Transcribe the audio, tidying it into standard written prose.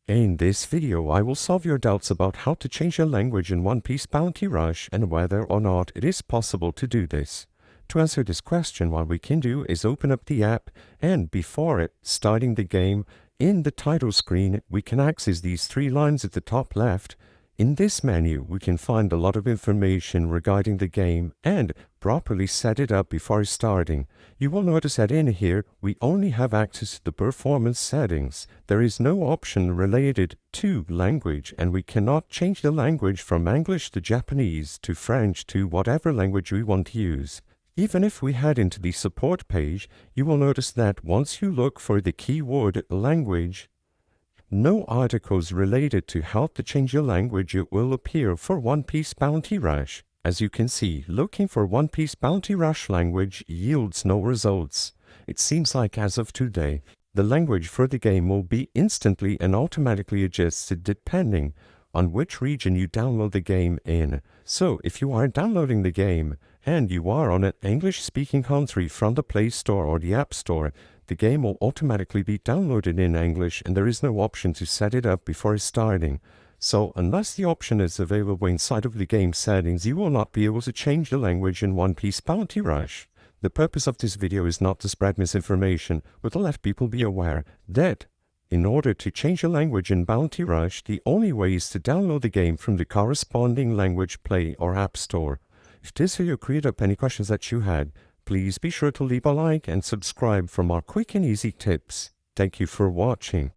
In this video, I will solve your doubts about how to change your language in One Piece Bounty Rush and whether or not it is possible to do this. To answer this question, what we can do is open up the app, and before starting the game, in the title screen, we can access these three lines at the top left. In this menu, we can find a lot of information regarding the game and properly set it up before starting. You will notice that in here, we only have access to the performance settings. There is no option related to language, and we cannot change the language from English to Japanese to French to whatever language we want to use. Even if we head into the support page, you will notice that once you look for the keyword language, no articles related to how to change your language will appear for One Piece Bounty Rush. As you can see, looking for One Piece Bounty Rush language yields no results. It seems like as of today, the language for the game will be instantly and automatically adjusted depending on which region you download the game in. So if you are downloading the game and you are on an English-speaking country from the Play Store or the App Store, the game will automatically be downloaded in English, and there is no option to set it up before starting. So unless the option is available inside of the game settings, you will not be able to change the language in One Piece Bounty Rush. The purpose of this video is not to spread misinformation, but to let people be aware that in order to change a language in Bounty Rush, the only way is to download the game from the corresponding language Play or App Store. If this video cleared up any questions that you had, please be sure to leave a like and subscribe for more quick and easy tips. Thank you for watching.